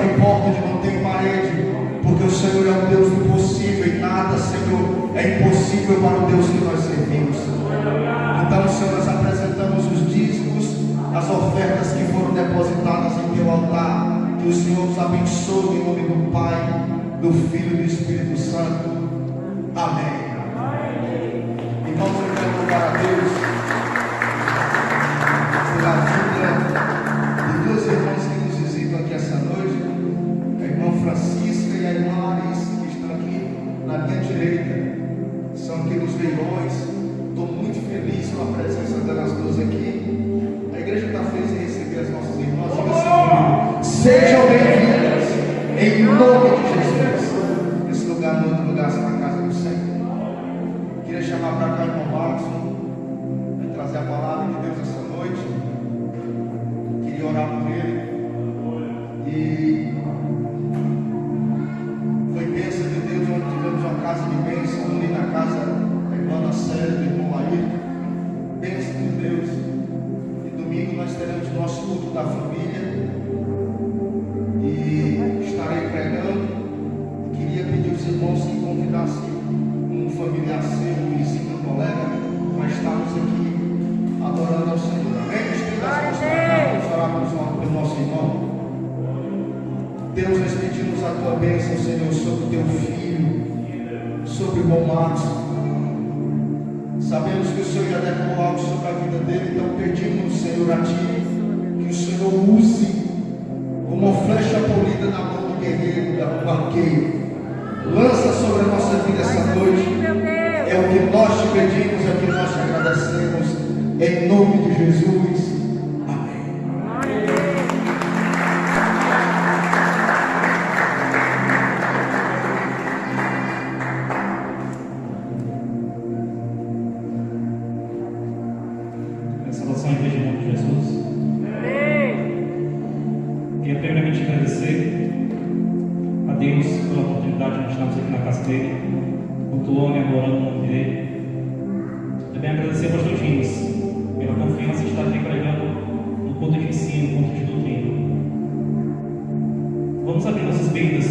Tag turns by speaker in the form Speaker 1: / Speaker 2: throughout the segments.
Speaker 1: tem porta, onde não tem parede, porque o Senhor é um Deus do possível e nada, Senhor, é impossível para o Deus que nós servimos. Então, Senhor, nós apresentamos os dízimos, as ofertas que foram depositadas em teu altar. Que o Senhor nos abençoe em nome do Pai, do Filho e do Espírito Santo. Amém. Irmãos, eu quero louvar a Deus pela vida de duas irmãs que nos visitam aqui essa noite, a irmã Francisca e a irmã Larissa, que estão aqui na minha direita. São aqui dos leilões. Estou muito feliz com a presença delas duas aqui. A igreja está feliz em receber as nossas irmãs. Sejam bem-vindas em nome de Jesus. Esse lugar não é outro lugar, será a casa do Senhor. Queria chamar para cá o irmão Marcos, para trazer a palavra de Deus essa noite. Queria orar por ele. E foi bênção de Deus, onde tivemos uma casa de bênção, ali na casa da irmã Célia, do irmão Ayrton. Bênção de Deus. E domingo nós teremos nosso culto da família. E estarei pregando. E queria pedir aos irmãos que convidassem um familiar seu, um vizinho, um colega, para estarmos aqui adorando ao Senhor. Amém? Vamos orar pelo nosso irmão. Deus, nós pedimos a tua bênção, Senhor, sobre o teu filho, sobre o irmão Marcos. Sabemos que o Senhor já declarou algo sobre a vida dele, então pedimos, Senhor, a ti, que o Senhor use como uma flecha polida na mão do guerreiro, do arqueiro. Lança sobre a nossa vida essa noite. É o que nós te pedimos, é o que nós te agradecemos. Em nome de Jesus. Amém.
Speaker 2: Salvação, igreja, em nome de Jesus. Queria primeiramente agradecer a Deus pela oportunidade de estarmos aqui na casa dele, cultuando e adorando o nome dele. Também agradecer ao pastor James pela confiança de estar aqui pregando no ponto de ensino, no ponto de doutrina. Vamos abrir nossas Bíblias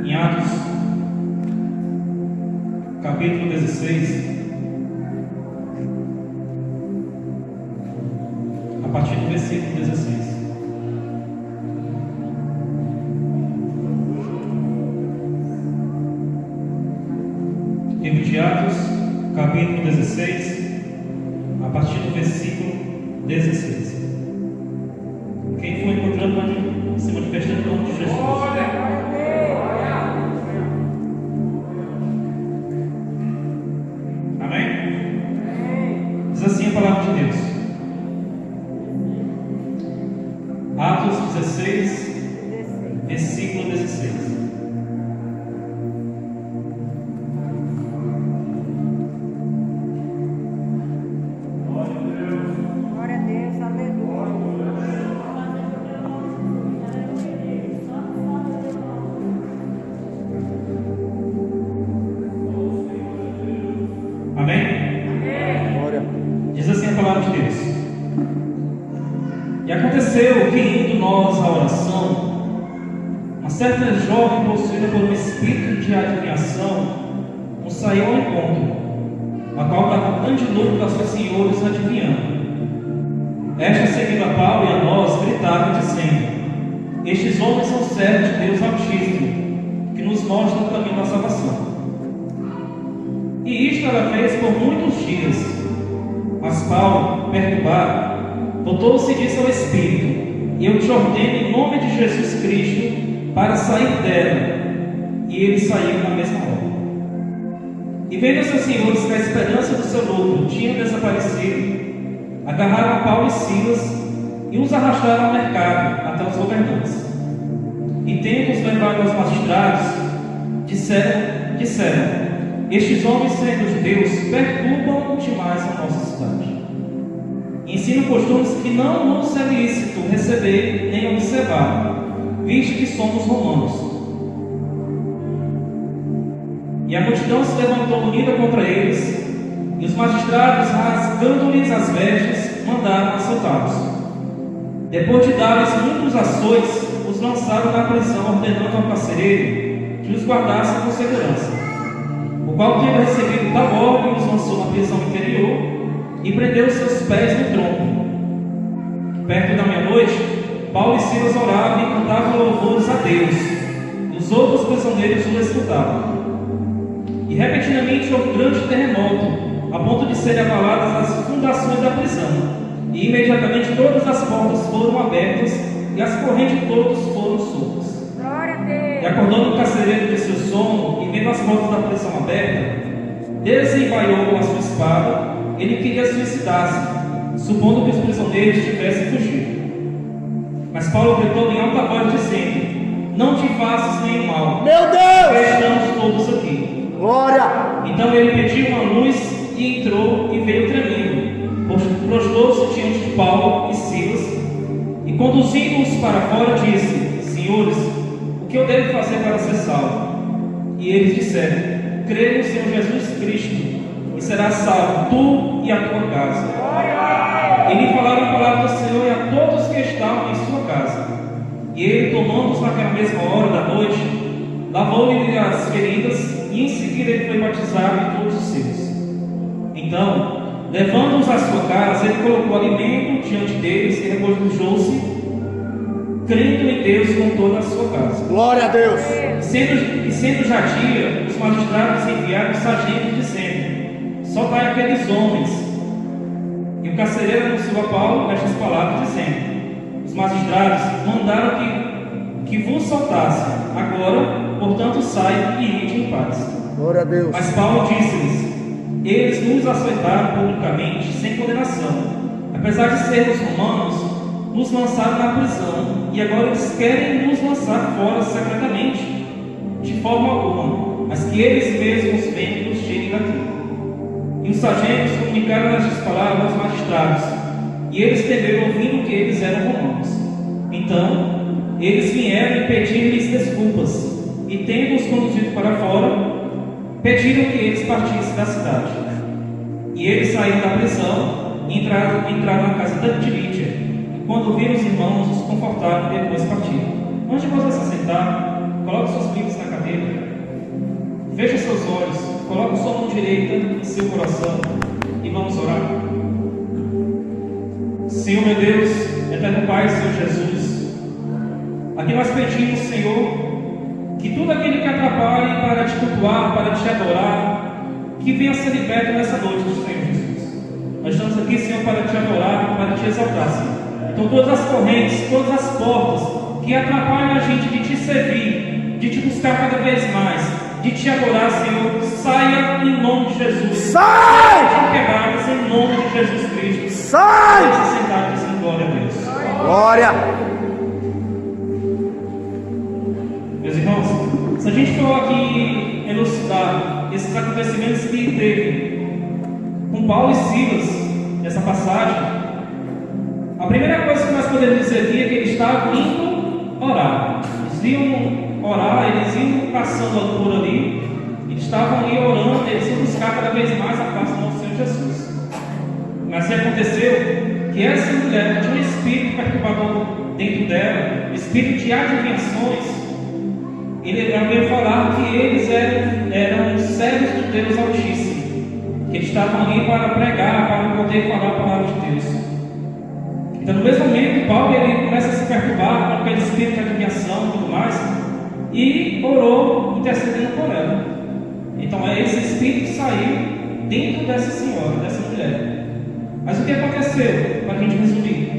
Speaker 2: em Atos, capítulo 16, a partir do versículo 16. Livro de Atos, capítulo 16, a partir do versículo 16. Quem for encontrando, pode se manifestar em nome de Jesus. Amém? Diz assim a palavra de Deus. Atos 16, versículo 16. Aconteceu que, indo nós à oração, uma certa jovem possuída por um espírito de adivinhação nos saiu ao encontro, a qual dava grande lucro aos seus senhores adivinhando. Esta, seguindo a Paulo e a nós, gritava dizendo: estes homens são servos de Deus Altíssimo, que nos mostram o caminho da salvação. E isto ela fez por muitos dias. Mas Paulo, perturbado, voltou-se e disse ao Espírito: eu te ordeno em nome de Jesus Cristo para sair dela. E ele saiu na mesma hora. E vendo seus senhores que a esperança do seu lucro tinha desaparecido, agarraram a Paulo e Silas e os arrastaram ao mercado até os governantes. E tendo-os levado aos magistrados, disseram: estes homens, sendo de Deus, perturbam demais a nossa cidade. Ensinam costumes que não nos é lícito receber nem observar, visto que somos romanos. E a multidão se levantou unida contra eles, e os magistrados, rasgando-lhes as vestes, mandaram açoitá-los. Depois de dar-lhes muitos açoites, os lançaram na prisão, ordenando ao carcereiro que os guardasse com segurança, o qual, tendo recebido tal ordem, os lançou na prisão inferior e prendeu seus pés no tronco. Perto da meia-noite, Paulo e Silas oravam e cantavam louvores a Deus, e os outros prisioneiros o escutavam. E repentinamente houve um grande terremoto, a ponto de serem abaladas as fundações da prisão, e imediatamente todas as portas foram abertas e as correntes de todos foram soltas.
Speaker 3: Glória a Deus.
Speaker 2: E acordando o carcereiro de seu sono e vendo as portas da prisão abertas, desembaiou a sua espada. Ele queria suicidar-se, supondo que os prisioneiros tivessem fugido. Mas Paulo gritou em alta voz, dizendo: não te faças nenhum mal,
Speaker 4: Meu Deus!
Speaker 2: estamos todos aqui.
Speaker 4: Glória!
Speaker 2: Então ele pediu uma luz e entrou e veio tremendo. Prostrou-se diante de Paulo e Silas e, conduzindo-os para fora, disse: senhores, o que eu devo fazer para ser salvo? E eles disseram: crê no Senhor Jesus Cristo e serás salvo, tu e a tua casa. E lhe falaram a palavra do Senhor e a todos que estavam em sua casa. E ele, tomando-os naquela mesma hora da noite, lavou-lhe as feridas e em seguida ele foi batizado e todos os seus. Então, levando-os à sua casa, ele colocou alimento diante deles e regozijou-se, crendo em Deus com toda a sua casa.
Speaker 4: Glória a Deus!
Speaker 2: Sendo já dia, os magistrados enviaram sargentos dizendo: soltai aqueles homens. E o carcereiro anunciou a Paulo estas palavras, dizendo: os magistrados mandaram que vos soltassem. Agora, portanto, sai e ide em paz.
Speaker 4: Glória a Deus!
Speaker 2: Mas Paulo disse-lhes: eles nos açoitaram publicamente, sem condenação. Apesar de sermos romanos, nos lançaram na prisão, e agora eles querem nos lançar fora secretamente, de forma alguma, mas que eles mesmos venham e nos tirem daqui. E os sargentos comunicaram estas palavras aos magistrados, e eles temeram, ouvindo que eles eram romanos. Então, eles vieram e pediram-lhes desculpas, e tendo-os conduzido para fora, pediram que eles partissem da cidade. E eles saíram da prisão e entraram na casa de Lídia. E quando viram os irmãos, os confortaram e depois partiram. Antes de você se sentar, coloque suas Bíblias na cadeira, feche seus olhos, coloque sua mão direita em seu coração e vamos orar. Senhor meu Deus, eterno Pai, Senhor Jesus, aqui nós pedimos, Senhor, que tudo aquele que atrapalhe para te cultuar, para te adorar, que venha ser liberto nessa noite, Senhor Jesus. Nós estamos aqui, Senhor, para te adorar, para te exaltar, Senhor. Então todas as correntes, todas as portas que atrapalham a gente de te servir, de te buscar cada vez mais, de te adorar, Senhor, saia em nome de Jesus.
Speaker 4: Sai!
Speaker 2: Sejam quebradas em nome de Jesus Cristo.
Speaker 4: Sai!
Speaker 2: Vamos se sentar e dizer glória a Deus.
Speaker 4: Glória!
Speaker 2: Meus irmãos, se a gente for aqui elucidar esses acontecimentos que teve com Paulo e Silas, nessa passagem, a primeira coisa que nós podemos dizer aqui é que eles estavam indo orar. Eles iam orar, eles iam passando por ali, eles estavam ali orando, eles iam buscar cada vez mais a face do nosso Senhor Jesus. Mas o que aconteceu? Que essa mulher tinha um espírito perturbador dentro dela, espírito de adivinhações. Ele veio falar que eles eram servos de Deus Altíssimo, que eles estavam ali para pregar, para poder falar a palavra de Deus. Então, no mesmo momento, Paulo ele começa a se perturbar com aquele espírito de adivinhação e tudo mais, e orou intercedendo por ela. Então, esse espírito saiu dentro dessa senhora, dessa mulher. Mas o que aconteceu, para a gente resumir?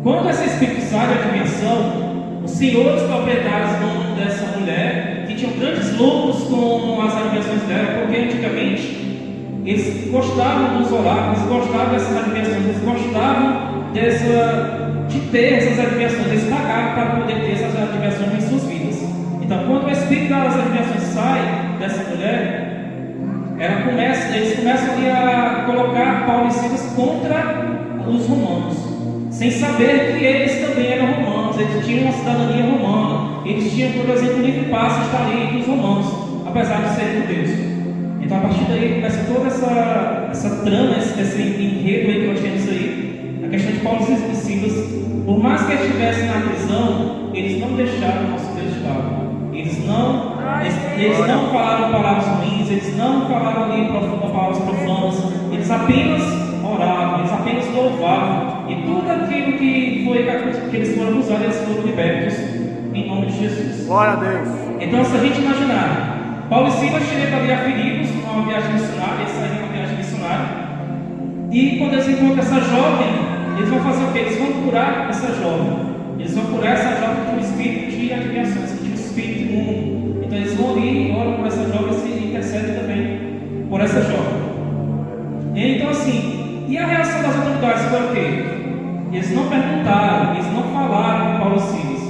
Speaker 2: Quando esse espírito sai de adivinhação, os senhores proprietários dessa mulher, que tinham grandes lucros com as adivinhações dela, porque antigamente eles gostavam dos oráculos, gostavam dessas adivinhações, eles gostavam de ter essas adivinhações, eles pagavam para poder ter essas adivinhações em suas vidas. Então, quando o espírito das adivinhações sai dessa mulher, eles começam ali a colocar Paulo e Silas contra os romanos, sem saber que eles também eram romanos, eles tinham uma cidadania romana, eles tinham, por exemplo, o livre passe estar ali entre os romanos, apesar de serem judeus. Então, a partir daí começa toda essa trama, esse enredo aí que nós temos aí, a questão de Paulo e Silas. Por mais que eles estivessem na prisão, não deixaram o nosso Deus de lado. Eles não falaram palavras ruins, eles não falaram ali palavras profanas, eles apenas oravam, eles apenas louvavam, e tudo aquilo que eles foram usados, eles foram libertos em nome de Jesus.
Speaker 4: Glória a Deus.
Speaker 2: Então, se a gente imaginar, Paulo e Silas chegam ali a Filipos, numa viagem missionária, eles saíram numa viagem missionária, e quando eles encontram essa jovem, eles vão fazer o quê? Eles vão curar essa jovem. Eles vão curar essa jovem que tinha um espírito de adivinhações, que tinha um espírito imundo. Então eles vão ali e oram por essa jovem e se intercedem também por essa jovem. Então assim, e a reação das autoridades foi o quê? Eles não perguntaram, eles não falaram com Paulo e Silas.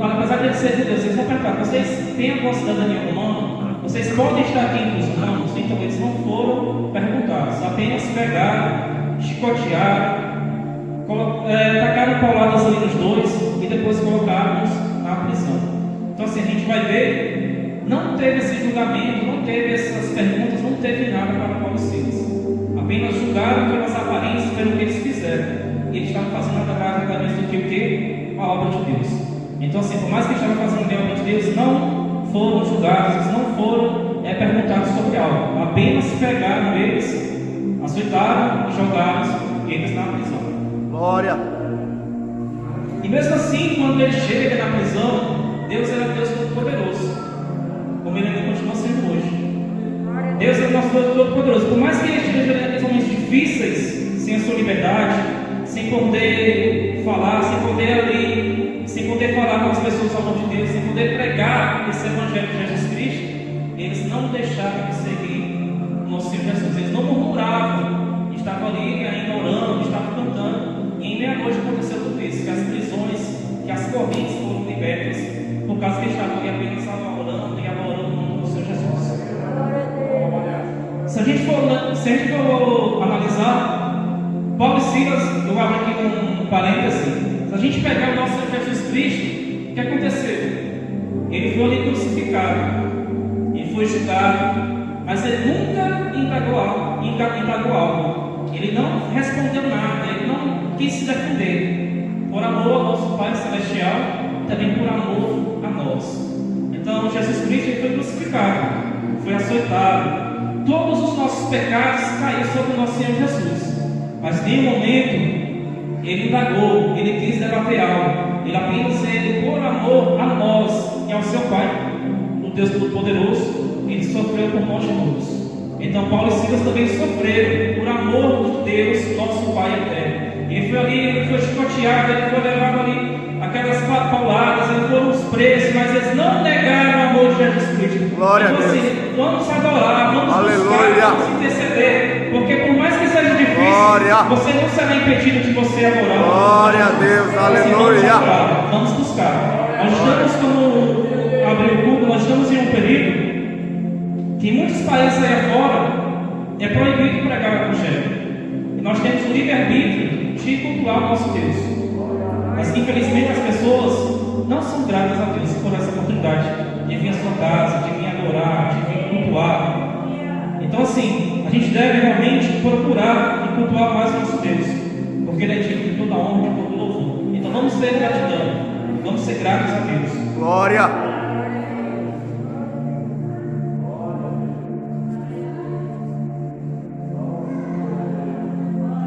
Speaker 2: Apesar de eles serem judeus, eles não perguntaram: vocês têm alguma cidadania romana? Vocês podem estar aqui entre os romanos? Então eles não foram perguntados, apenas pegaram, chicotearam, tacaram pauladas ali nos dois e depois colocaram-nos na prisão. Então assim, a gente vai ver, não teve esse julgamento, não teve essas perguntas, não teve nada para Paulo e Silas. Apenas julgaram pelas aparências, pelo que eles fizeram. E eles estavam fazendo nada mais do que o quê? A obra de Deus. Então assim, por mais que eles estavam fazendo a obra de Deus, não foram julgados, eles não foram perguntados sobre algo. Apenas pegaram eles, açoitaram e jogaram eles na prisão.
Speaker 4: Glória.
Speaker 2: E mesmo assim, quando ele chega na prisão, Deus era Deus Todo-Poderoso, como ele ainda continua sendo hoje. Deus é o nosso Deus Todo-Poderoso. Por mais que ele esteja em momentos difíceis, sem a sua liberdade, sem poder falar, sem poder falar com as pessoas ao nome de Deus, sem poder pregar esse Evangelho de Jesus Cristo, eles não deixaram de seguir o nosso Senhor Jesus. Eles não murmuravam, estavam ali ainda orando, estavam cantando. E em meia-noite aconteceu tudo isso, que as prisões, que as correntes foram libertas, por causa que estavam ali apenas orando e adorando o nome do Senhor Jesus. Se a gente for analisar, Paulo e Silas, eu abro aqui um parênteses, se a gente pegar o nosso Senhor Jesus Cristo, o que aconteceu? Ele foi ali crucificado, ele foi julgado, mas ele nunca indagou algo. Ele não respondeu nada, ele não quis se defender, por amor ao nosso Pai Celestial, também por amor a nós. Então Jesus Cristo ele foi crucificado, foi açoitado, todos os nossos pecados caíram sobre o nosso Senhor Jesus, mas em nenhum momento ele indagou, ele quis debater algo. Ele apenas, por amor a nós e ao seu Pai, o Deus Todo-Poderoso, ele sofreu por nós todos. Então Paulo e Silas também sofreram por amor de Deus, nosso Pai eterno. Ele foi ali, ele foi chicoteado, ele foi levado ali aquelas pauladas, eles foram presos, mas eles não negaram o amor de Jesus Cristo.
Speaker 4: Glória
Speaker 2: então,
Speaker 4: a Deus.
Speaker 2: Assim, vamos adorar, vamos
Speaker 4: Aleluia.
Speaker 2: buscar, vamos interceder, porque por mais que seja difícil,
Speaker 4: Glória.
Speaker 2: você não será impedido de você adorar.
Speaker 4: Glória a Deus.
Speaker 2: Assim,
Speaker 4: Aleluia.
Speaker 2: vamos buscar. Nós estamos, como abriu o culto, nós estamos em um período que em muitos países aí fora é proibido pregar o Evangelho. E nós temos o livre-arbítrio de cultuar o nosso Deus. Mas infelizmente as pessoas não são gratas a Deus por essa oportunidade de vir à sua casa, de vir adorar, de vir cultuar. Então assim, a gente deve realmente procurar e cultuar mais o nosso Deus, porque Ele é digno de toda honra e de todo louvor. Então vamos ter gratidão, vamos ser gratos a Deus.
Speaker 4: Glória.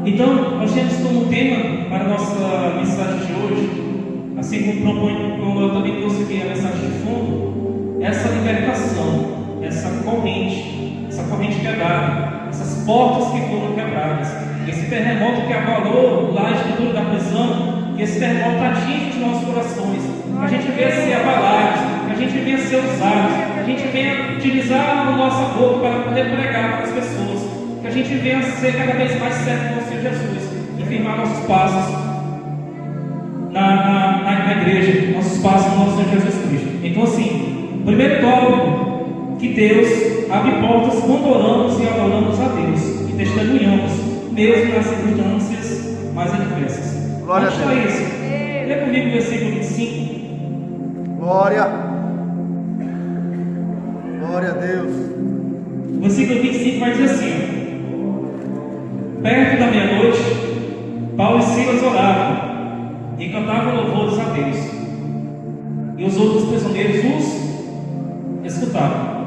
Speaker 2: Então, nós temos como tema para a nossa mensagem de hoje, assim como eu também trouxe aqui a mensagem de fundo, essa libertação, essa corrente quebrada, essas portas que foram quebradas, esse terremoto que abalou lá a estrutura da prisão, que esse terremoto atinge os nossos corações, que a gente venha ser abalados, que a gente venha ser usados, que a gente venha utilizar a nossa boca para poder pregar para as pessoas, que a gente venha ser cada vez mais certo com o Senhor Jesus e firmar nossos passos na igreja, nossos passos no nosso Senhor Jesus Cristo. Então assim, o primeiro tópico, que Deus abre portas quando oramos e adoramos a Deus e testemunhamos, mesmo nas circunstâncias mais adversas.
Speaker 4: Glória a
Speaker 2: Onde está
Speaker 4: Deus.
Speaker 2: isso? Lê comigo o versículo 25.
Speaker 4: Glória. Glória a Deus.
Speaker 2: O versículo 25 vai dizer assim: perto da meia-noite, Paulo e Silas oravam e cantavam louvores a Deus. os outros prisioneiros os escutavam.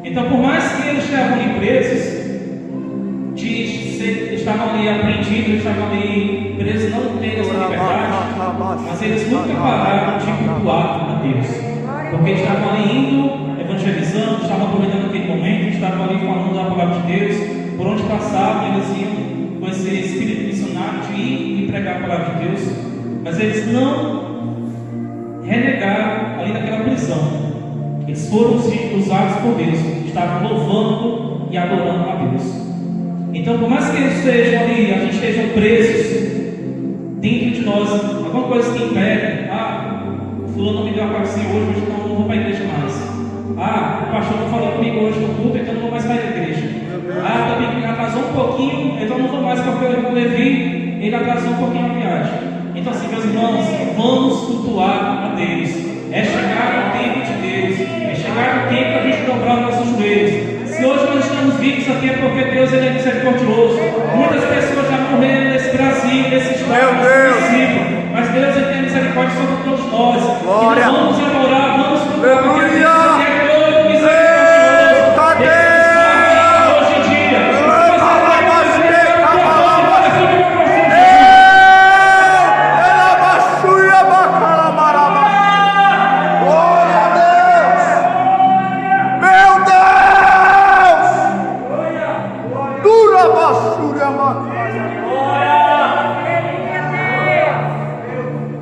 Speaker 2: Então, por mais que eles estavam ali presos, estavam ali apreendidos, estavam ali presos, não tendo essa liberdade, mas eles nunca pararam de cultuar a Deus, porque estavam ali indo, evangelizando, estavam aproveitando aquele momento, estavam ali falando da palavra de Deus, por onde passavam, eles iam com esse espírito missionário de ir e pregar a palavra de Deus, mas eles não renegaram ali naquela prisão. Eles foram usados por Deus, estavam louvando e adorando a Deus. Então, por mais que eles estejam ali, a gente estejam presos dentro de nós, alguma coisa que impede, fulano não me deu a palavra hoje, então não vou para a igreja mais. O pastor não falou comigo hoje no culto, então não vou mais para a igreja. Também atrasou um pouquinho, então não vou mais porque o Levi, ele atrasou um pouquinho a viagem. Então, assim, meus irmãos, vamos cultuar a Deus. É chegar o tempo de Deus, é chegar o tempo da gente dobrar os nossos joelhos. Se hoje nós estamos vivos aqui é porque Deus ele é misericordioso. Muitas pessoas já morreram nesse Brasil, nesse estado, nesse município. Mas Deus ele tem misericórdia sobre todos nós.
Speaker 4: Glória.
Speaker 2: E vamos adorar, vamos cultuar, porque Deus
Speaker 4: Aleluia.
Speaker 2: é todo misericordioso.
Speaker 4: Deus.
Speaker 2: Hoje em dia.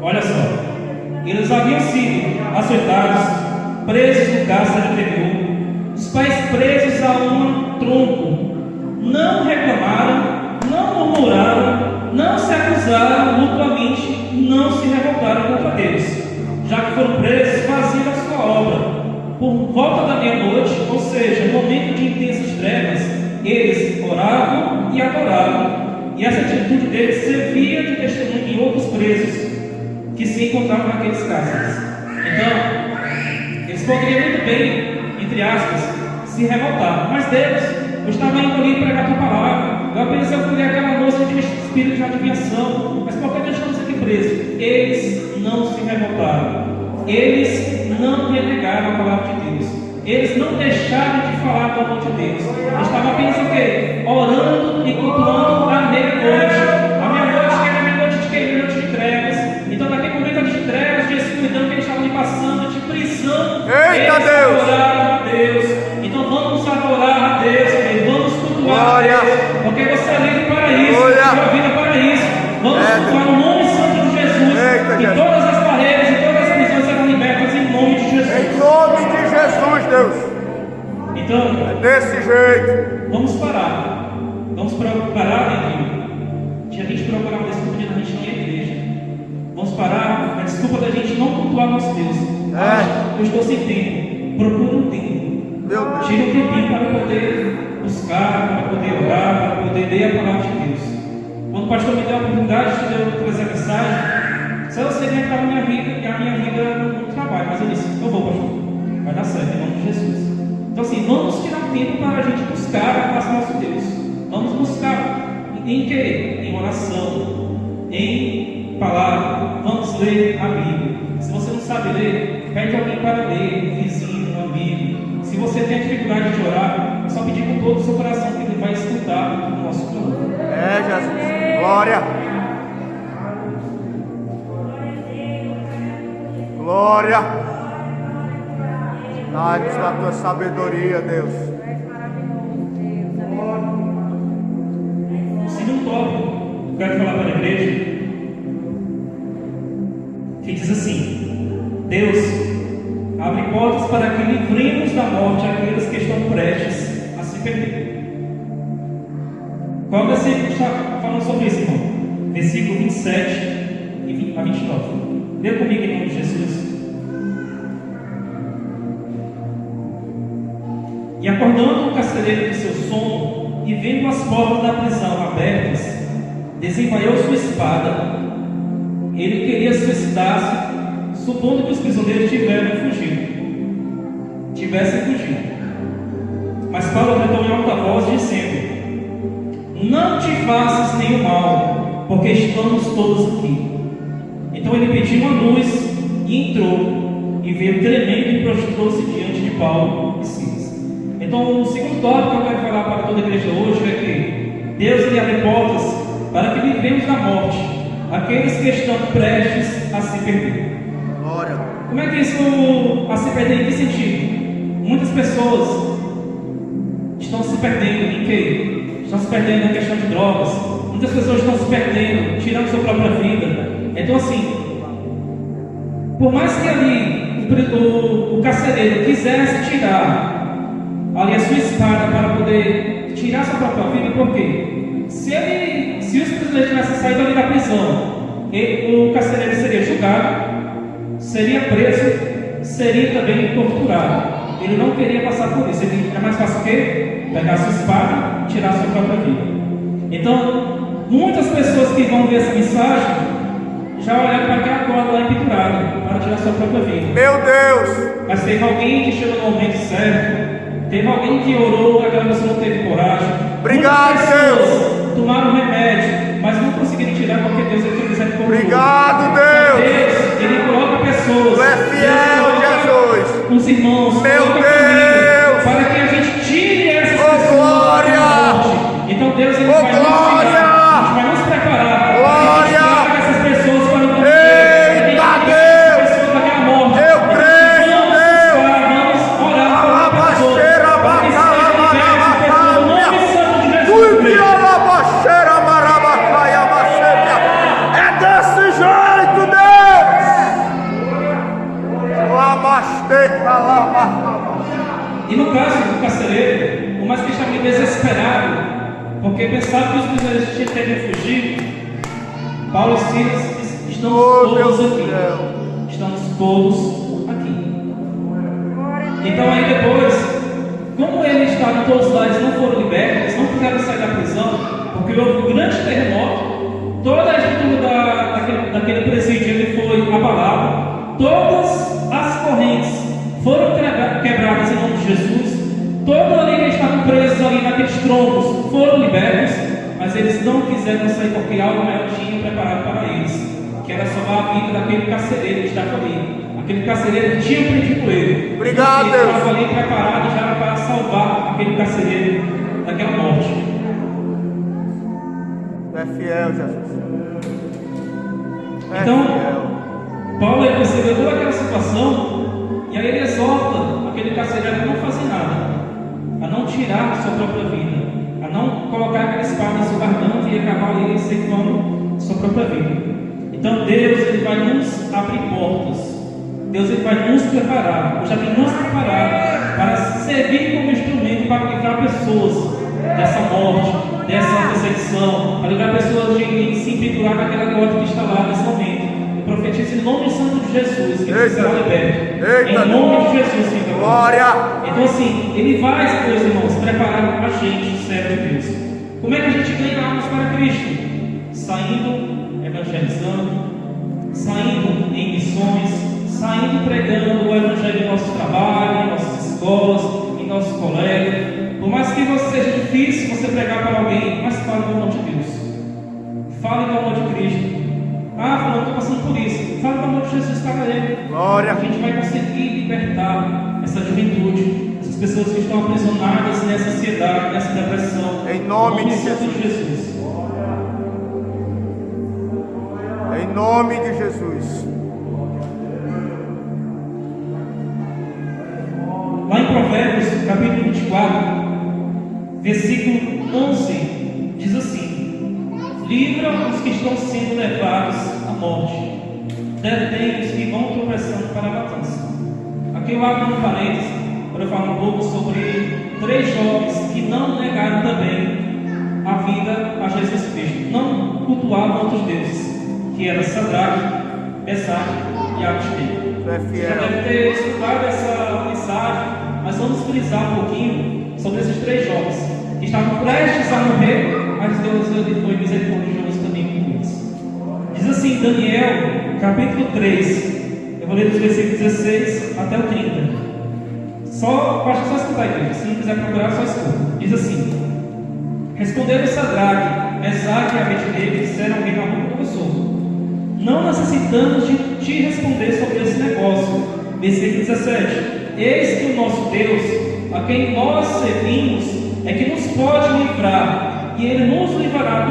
Speaker 2: Olha só, eles haviam sido açoitados, presos no cárcere anterior, os pais presos a um tronco, não reclamaram, não murmuraram, não se acusaram mutuamente, não se revoltaram contra Deus, já que foram presos, faziam a sua obra. Por volta da meia-noite, ou seja, no momento de intensas trevas, eles oravam e adoravam, e essa atitude deles servia de testemunho em outros presos que se encontravam naqueles cárceres. Então, eles poderiam muito bem, entre aspas, se revoltar, mas Deus, eu estava indo ali pregar a tua palavra, eu apenas acolhi aquela moça de espírito de adivinhação, mas por que nós estamos aqui presos? Eles não se revoltaram, eles não renegaram a palavra de Deus, eles não deixaram de falar do amor de Deus. Eles estavam apenas o quê? Orando e cultuando a meia-noite. A meia-noite que era a meia-noite de quê? Meia-noite de trevas. Então, naquele momento de trevas, de escuridão que eles estavam ali passando, de prisão,
Speaker 4: Eita,
Speaker 2: eles
Speaker 4: Deus!
Speaker 2: adoraram a Deus. Então, vamos adorar a Deus, querido. Vamos cultuar
Speaker 4: Glória!
Speaker 2: a Deus, porque você é livre para isso,
Speaker 4: Glória!
Speaker 2: sua vida é para isso. Vamos cultuar o nome santo de Jesus.
Speaker 4: Eita,
Speaker 2: E
Speaker 4: Jesus!
Speaker 2: todas as barreiras e todas as prisões serão libertas em nome de Jesus.
Speaker 4: Em nome de Jesus, Deus.
Speaker 2: Então,
Speaker 4: É desse jeito.
Speaker 2: vamos parar. Vamos parar de a gente procurar uma desculpa de a gente ir à igreja. Vamos parar a desculpa da gente não cultuar nosso Deus. Eu estou sem tempo. Procura um tempo.
Speaker 4: Meu Deus.
Speaker 2: Tira um tempinho para poder buscar, para poder orar, para poder ler a palavra de Deus. Quando o pastor me deu a oportunidade de eu trazer a mensagem, só eu sei que estava a minha vida e a minha vida no trabalho. Mas eu disse, eu vou, pastor. Vai dar certo, em nome de Jesus. Então assim, vamos tirar tempo para a gente buscar a face do nosso Deus. Vamos buscar em quê? Em oração, em palavra. Vamos ler a Bíblia. Se você não sabe ler, pede alguém para ler, um vizinho, um amigo. Se você tem dificuldade de orar, é só pedir com todo o seu coração que Ele vai escutar o nosso clamor.
Speaker 4: É, Jesus. Glória. Glória. Dá-nos da tua sabedoria, Deus.
Speaker 2: O segundo tópico que eu quero falar para a igreja, que diz assim: Deus abre portas para que livremos da morte aqueles que estão prestes a se perder. Qual versículo está falando sobre isso, irmão? Versículo 27 a 29. Lê comigo em nome de Jesus. E acordando o carcereiro de seu sono, e vendo as portas da prisão abertas, desembainhou sua espada. Ele queria suicidar-se, supondo que os prisioneiros tivessem fugido. Mas Paulo gritou em alta voz, dizendo: não te faças nenhum mal, porque estamos todos aqui. Então ele pediu uma luz e entrou e veio tremendo e prostrou-se diante de Paulo e Silas. Então, o segundo tópico que eu quero falar para toda a igreja hoje é que Deus ele abre portas para que livremos da morte aqueles que estão prestes a se perder.
Speaker 4: Glória.
Speaker 2: Como é que isso a se perder? Em que sentido? Muitas pessoas estão se perdendo em quê? Estão se perdendo na questão de drogas. Muitas pessoas estão se perdendo, tirando sua própria vida. Então assim, por mais que ali o carcereiro quisesse tirar ali a sua espada para poder tirar sua própria vida, por quê? Se os prisioneiros tivessem saído ali da prisão, o carcereiro seria julgado, seria preso, seria também torturado. Ele não queria passar por isso. Ele era mais fácil o quê? Pegar sua espada e tirar sua própria vida. Então, muitas pessoas que vão ver essa mensagem já olharam para aquela corda lá pendurada para tirar sua própria vida.
Speaker 4: Meu Deus.
Speaker 2: Mas teve alguém que chegou no momento certo. Teve alguém que orou, aquela pessoa não teve coragem.
Speaker 4: Obrigado,
Speaker 2: muitas pessoas
Speaker 4: Deus.
Speaker 2: tomaram remédio, mas não conseguiram tirar porque Deus é misericordioso.
Speaker 4: Obrigado, Deus.
Speaker 2: Deus, Ele coloca pessoas.
Speaker 4: Tu é fiel, Jesus.
Speaker 2: Os irmãos,
Speaker 4: Meu
Speaker 2: coloca
Speaker 4: Deus.
Speaker 2: família, para que a gente tire essas
Speaker 4: Oh,
Speaker 2: pessoas
Speaker 4: glória.
Speaker 2: da morte. Então Deus ele
Speaker 4: Oh,
Speaker 2: vai nos
Speaker 4: glória.
Speaker 2: ensinar, a gente vai nos preparar
Speaker 4: Glória.
Speaker 2: para que a gente traga essas pessoas para o caminho.
Speaker 4: Eita,
Speaker 2: Essas pessoas daquela morte.
Speaker 4: Eu creio,
Speaker 2: Vamos
Speaker 4: Deus.
Speaker 2: vamos orar por essa pessoa,
Speaker 4: Alabaxeira,
Speaker 2: para que seja liberta essa pessoa no nome santo de Jesus.
Speaker 4: Ui, alabaxeira, marabacaia, maxéria. É desse jeito, Deus. Lamasteca, lamasteca.
Speaker 2: E no caso do carcereiro, por mais que estava desesperado, porque pensava que os prisioneiros teriam fugido, Paulo e Silas estão
Speaker 4: Oh, Deus
Speaker 2: todos
Speaker 4: do
Speaker 2: aqui.
Speaker 4: céu.
Speaker 2: Estamos todos aqui. Então aí depois, como eles estavam todos lá, eles não foram libertos, eles não puderam sair da prisão, porque houve um grande terremoto, toda a estrutura daquele presídio ele foi abalado, todas as correntes foram quebradas em nome de Jesus, todos ali que estavam presos ali naqueles troncos foram libertos, mas eles não quiseram sair porque algo maior tinha preparado para eles, que era salvar a vida daquele carcereiro que estava ali. Aquele carcereiro que tinha prendido ele.
Speaker 4: Obrigado,
Speaker 2: ele
Speaker 4: Deus.
Speaker 2: estava ali preparado já para salvar aquele carcereiro daquela morte.
Speaker 4: Tu é fiel, Jesus. Tu é
Speaker 2: Então,
Speaker 4: fiel.
Speaker 2: Paulo ele percebeu toda aquela situação e aí ele exorta aquele carcereiro a não fazer nada, a não tirar a sua própria vida, a não colocar aquela espada em seu garganta e acabar ali ceifando sua própria vida. Então Deus ele vai nos abrir portas, Deus ele vai nos preparar, já tem nos preparado para servir como instrumento para livrar pessoas dessa morte, dessa perseguição, para livrar pessoas de se pendurar naquela corda que está lá nesse momento. Eu profetizo em nome santo de Jesus que você será liberto.
Speaker 4: Eita.
Speaker 2: Em nome de Jesus, fica
Speaker 4: Glória.
Speaker 2: Então assim, ele vai, meus irmãos, preparar a gente, servo de Deus. Como é que a gente ganha almas para Cristo? Saindo, evangelizando, saindo em missões, saindo pregando o evangelho em nosso trabalho, em nossas escolas, em nossos colegas. Por mais que seja difícil você pregar para alguém, mas fale do amor de Deus. Fale do amor de Cristo. Ah, falando, estou passando por isso. Fale do amor de Jesus para ele.
Speaker 4: Glória.
Speaker 2: A gente vai conseguir libertar essa juventude, essas pessoas que estão aprisionadas nessa ansiedade, nessa depressão.
Speaker 4: Em nome de
Speaker 2: santo
Speaker 4: Jesus.
Speaker 2: de Jesus.
Speaker 4: Em nome de Jesus.
Speaker 2: Lá em Provérbios, capítulo 24, versículo 11, diz assim: livra os que estão sendo levados à morte, detém os que vão tropeçando para a matança. Aqui eu abro um parênteses para falar um pouco sobre 3 jovens que não negaram também a vida a Jesus Cristo, não cultuavam outros deuses, que eram Sadraque, Mesaque e Abednego.
Speaker 4: Tu é
Speaker 2: Você já
Speaker 4: fiel.
Speaker 2: deve ter escutado essa mensagem, mas vamos frisar um pouquinho sobre esses 3 jovens que estavam prestes a morrer, mas Deus ele foi misericordioso também com eles. Diz assim, Daniel, capítulo 3, eu vou ler dos versículos 16 até o 30. Basta só escutar, igreja. Se não quiser procurar, só escuta. Diz assim: responderam Sadraque, Mesaque e Abednego e disseram ao rei Nabucodonosor: não necessitamos de te responder sobre esse negócio. Versículo 17. Eis que o nosso Deus, a quem nós servimos, é que nos pode livrar, e Ele nos livrará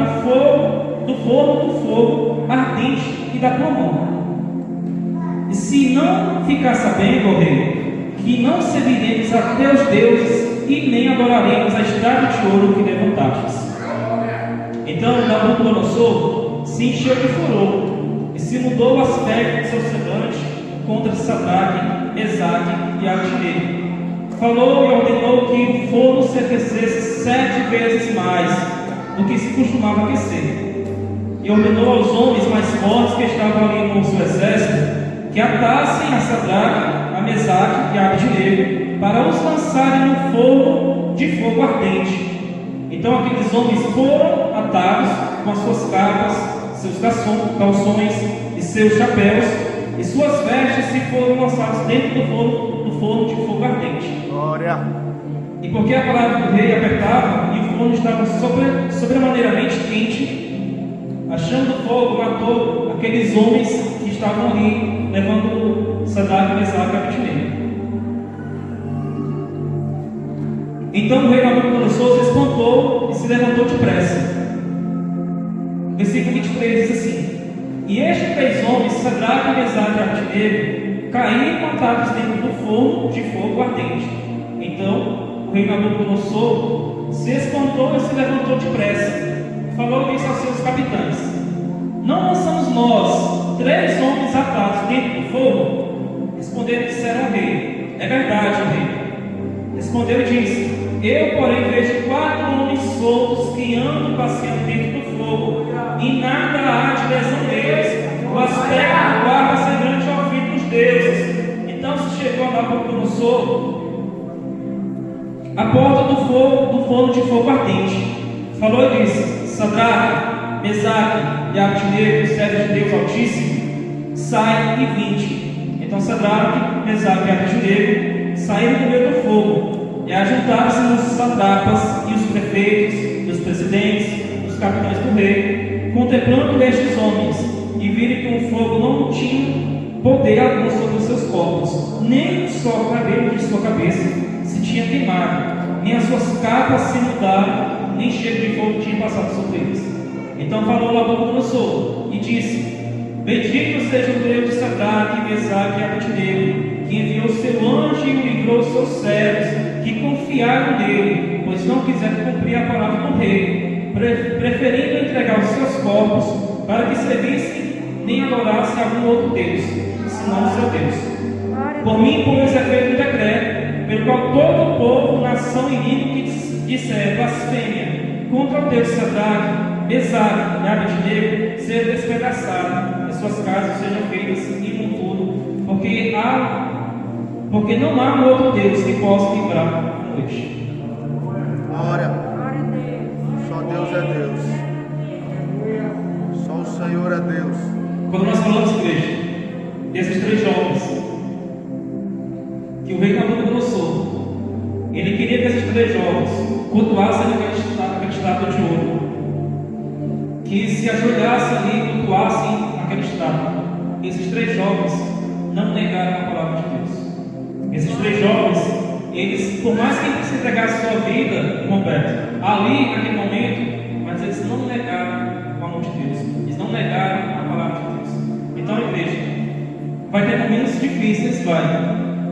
Speaker 2: do fogo ardente e da tua mão. E se não ficar sabendo, ó rei, que não serviremos a teus deuses e nem adoraremos a estátua de ouro que levantastes. Então Nabucodonosor se encheu de furor e se mudou o aspecto de seu semblante contra Sadraque, Mesaque e Abednego. Falou e ordenou que o fogo se aquecesse 7 vezes mais do que se costumava aquecer. E ordenou aos homens mais fortes que estavam ali no seu exército que atassem a Sadraque, a Mesaque e a Abednego para os lançarem no fogo de fogo ardente. Então aqueles homens foram atados com as suas capas, seus calções e seus chapéus, e suas vestes se foram lançadas dentro do forno de fogo ardente.
Speaker 4: Glória.
Speaker 2: E porque a palavra do rei apertava e o forno estava sobremaneiramente quente, a chama do fogo matou aqueles homens que estavam ali, levando Sadraque, Mesaque e Abednego. Então o rei Nabucodonosor se espantou e se levantou depressa. Versículo 23 diz assim: E estes 3 homens, Sadraque, Mesaque e Abednego, caíram matados dentro do forno de fogo ardente. Então o rei Nabucodonosor se espantou e se levantou depressa. Falou isso aos seus capitães: Não lançamos nós 3 homens atados dentro do fogo? Responderam e disseram ao rei: É verdade, rei. Respondeu e disse: Eu, porém, vejo 4 homens soltos que andam passeando dentro do fogo, e nada há de lesão neles. O aspecto do guarda semelhante ao filho dos deuses. Então se chegou a Nabucodonosor à porta do forno de fogo ardente. Falou e disse: Sadraque, Mesaque e Abednego, servos de Deus Altíssimo, sai e vinde. Então Sadraque, Mesaque e Abednego saíram do meio do fogo, e ajuntaram-se os satrapas e os prefeitos, e os presidentes, os capitães do rei, contemplando estes homens, e viram que o fogo não tinha poder algum sobre os seus corpos, nem só o cabelo de sua cabeça se tinha queimado, nem as suas capas se mudaram, nem cheiro de fogo tinha passado sobre eles. Então falou Nabucodonosor e disse: Bendito seja o Deus de Sadraque, Mesaque e Abednego, que enviou seu anjo e livrou os seus servos, que confiaram nele, pois não quiseram cumprir a palavra do rei, preferindo entregar os seus corpos para que servissem nem adorassem algum outro Deus, senão o seu Deus. Por mim, pois, é feito um decreto, pelo qual todo o povo, nação e língua que disser blasfêmia contra o Deus de Sadraque, Mesaque e Abednego, seja despedaçado, e suas casas sejam feitas imundo, porque não há um outro Deus que possa livrar a noite.
Speaker 4: Glória. Só Deus é Deus. Só o Senhor é Deus.
Speaker 2: Quando nós falamos, igreja, desses 3 jovens, que o rei Nabucodonosor, ele queria que esses 3 jovens cultuassem aquela estátua de ouro, que se ajoelhassem ali e cultuassem aquela estátua. Esses 3 jovens não negaram a palavra de Deus. Esses 3 jovens, eles, por mais que eles se entregassem sua vida, Roberto, ali naquele momento, mas eles não negaram o amor de Deus, eles não negaram a palavra de Deus. Então, igreja, vai ter momentos difíceis,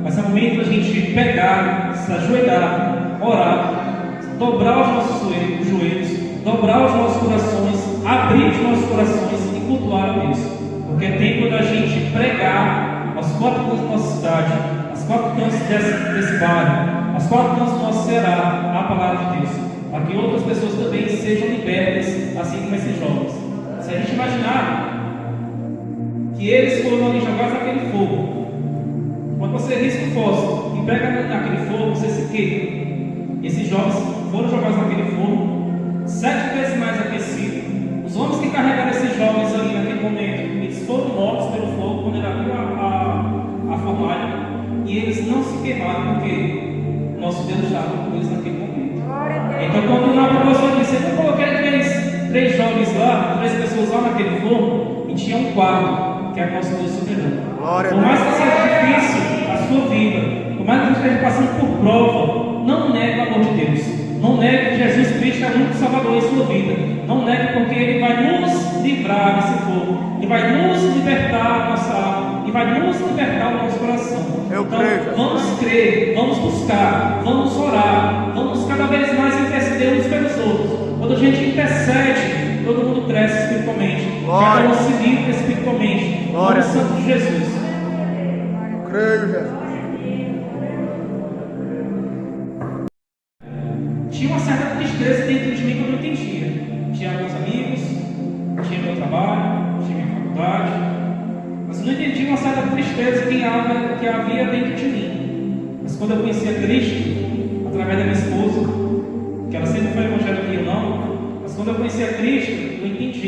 Speaker 2: mas é momento da gente pegar, se ajoelhar, orar, dobrar os nossos joelhos, dobrar os nossos corações, abrir os nossos corações e cultuar a Deus, porque é tempo da gente pregar aos 4 cantos da nossa cidade, aos 4 cantos desse bairro, aos 4 cantos do nosso Ceará, a palavra de Deus, para que outras pessoas também sejam libertas, assim como esses jovens. Se a gente imaginar que eles foram ali jogados naquele fogo, quando você risca o fósforo e pega naquele fogo, você se queima. Esses jovens foram jogados naquele fogo, 7 vezes mais aquecido. Os homens que carregaram esses jovens ali naquele momento, eles foram mortos pelo fogo quando ele abriu a fornalha, e eles não se queimaram porque nosso Deus estava com eles naquele momento. Então, quando o Nabucodonosor disse: Eu não coloquei 3 jovens lá, 3 pessoas lá naquele fogo, e tinha um quarto, que é o nosso Deus soberano.
Speaker 4: Glória a
Speaker 2: Por mais que
Speaker 4: Deus.
Speaker 2: seja difícil a sua vida, por mais que você esteja passando por prova, não negue o amor de Deus. Não negue que Jesus Cristo é o único Salvador em sua vida. Não negue, porque Ele vai nos livrar desse fogo. Ele vai nos libertar da nossa alma. E vai nos libertar do nosso coração.
Speaker 4: Eu
Speaker 2: Então,
Speaker 4: creio, Jesus.
Speaker 2: vamos crer, vamos buscar, vamos orar, vamos cada vez mais interceder uns pelos outros. Quando a gente intercede, todo mundo cresce espiritualmente.
Speaker 4: Glória.
Speaker 2: Cada um se livra espiritualmente.
Speaker 4: Glória.
Speaker 2: No Santo de Jesus.
Speaker 4: Creio, Jesus.
Speaker 2: Tinha uma certa tristeza dentro de mim que eu não entendia. Tinha meus amigos, tinha meu trabalho, tinha minha faculdade, mas eu não entendia uma certa tristeza que havia dentro de mim. Mas quando eu conheci a Cristo, através da minha esposa, que ela sempre foi evangélica e eu não, mas quando eu conheci a Cristo, eu entendi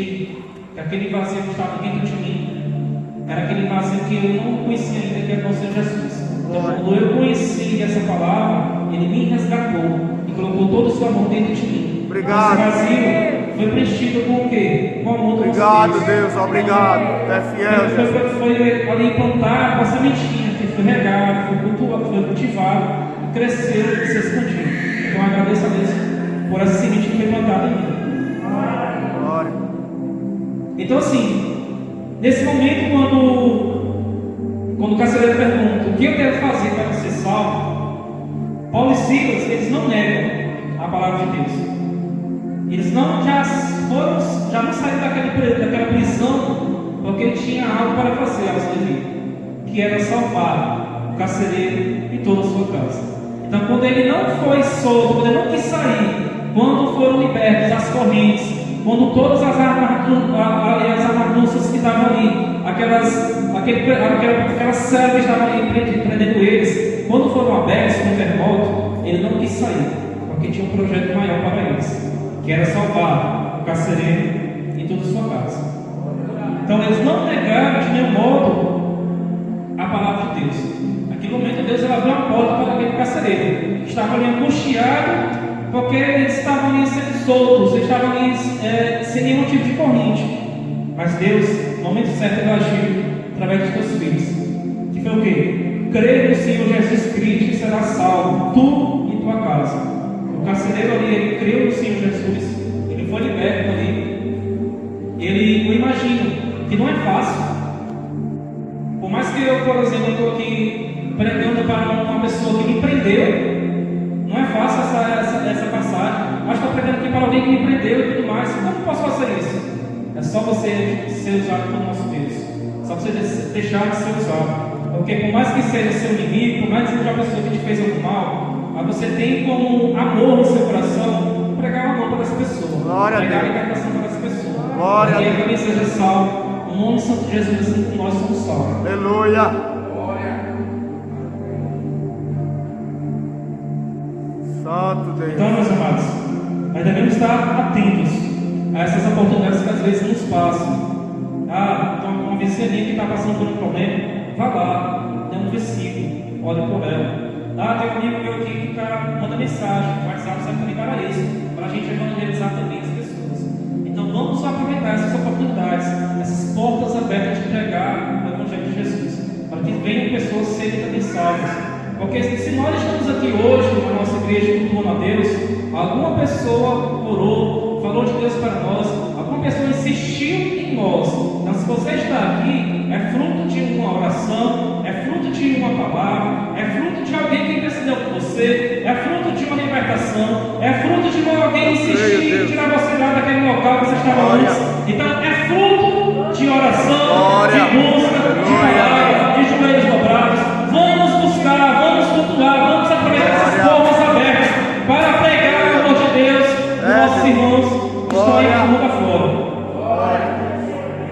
Speaker 2: que aquele vazio que estava dentro de mim era aquele vazio que eu não conhecia ainda, que era o Senhor Jesus. Então, quando eu conheci essa palavra, Ele me resgatou e colocou todo o seu amor dentro de mim.
Speaker 4: Obrigado.
Speaker 2: Esse vazio foi preenchido com o quê? Com o amor do nosso
Speaker 4: Obrigado,
Speaker 2: Deus.
Speaker 4: Deus. Obrigado. Tu é fiel, Jesus.
Speaker 2: Foi ali plantar uma sementinha que foi regada, foi cultivado, cresceu e se expandiu. Então, eu agradeço a Deus por essa semente que foi plantada em mim.
Speaker 4: Glória.
Speaker 2: Então, assim, nesse momento, quando o carcereiro pergunta o que eu devo fazer para ser salvo, Paulo e Silas, eles não negam a palavra de Deus. Eles já não saíram daquela prisão, porque ele tinha algo para fazer aos Levi, que era salvar o carcereiro e toda a sua casa. Então, quando ele não foi solto, quando ele não quis sair, quando foram libertos as correntes, quando todas as armaduras que estavam ali, aquelas celas que estavam ali prendendo eles, quando foram abertos com o terremoto, ele não quis sair, porque tinha um projeto maior para eles, que era salvar o carcereiro e toda a sua casa. Então eles não negaram de nenhum modo a palavra de Deus. Naquele momento Deus abriu a porta para aquele carcereiro, que estava ali angustiado, porque eles estavam ali sendo soltos, eles estavam ali sem nenhum tipo de corrente. Mas Deus, no momento certo, ele agiu através dos teus filhos, que foi o quê? Crê no Senhor Jesus Cristo e será salvo, tu e tua casa. O carcereiro ali, ele creu no Senhor Jesus, ele foi liberto ali. Eu imagino que não é fácil. Por mais que eu, por exemplo, estou aqui pregando para uma pessoa que me prendeu, não é fácil essa passagem. Mas estou pregando aqui para alguém que me prendeu e tudo mais. Como posso fazer isso? É só você ser usado pelo nosso Deus. Só você deixar de ser usado. Porque por mais que seja seu inimigo, por mais que seja uma pessoa que te fez algum mal, mas você tem como amor no seu coração pregar o amor para essa pessoa.
Speaker 4: Glória a
Speaker 2: pregar a
Speaker 4: Deus.
Speaker 2: libertação para essa pessoa.
Speaker 4: Glória a
Speaker 2: que
Speaker 4: Deus.
Speaker 2: ele também seja salvo. No nome de Santo Jesus, assim como nós somos salvos.
Speaker 4: Aleluia. Santo Deus.
Speaker 2: Então, meus amados, nós devemos estar atentos a essas oportunidades que às vezes nos passam. Então uma vizinha que está passando por um problema, vá lá, dê um versículo, ore por ela. Tem um amigo meu aqui que manda mensagem, o WhatsApp serve também para isso, para a gente evangelizar também as pessoas. Então vamos aproveitar essas oportunidades, essas portas abertas de pregar o Evangelho de Jesus, para que venham pessoas serem também salvas. Porque se nós estamos aqui hoje na nossa igreja cultuando a Deus, alguma pessoa orou, falou de Deus para nós, alguma pessoa insistiu em nós. Então, se você está aqui, é fruto de uma oração, é fruto de uma palavra, é fruto de alguém que intercedeu por você, é fruto de uma libertação, é fruto de alguém insistir em tirar você lá daquele local que você estava antes. Então, é fruto de oração, de busca, de palavra, de joelhos dobrados. Vamos buscar, vamos cultuar, vamos aproveitar essas portas abertas para pregar o amor de Deus aos nossos irmãos que estão aí no mundo afora.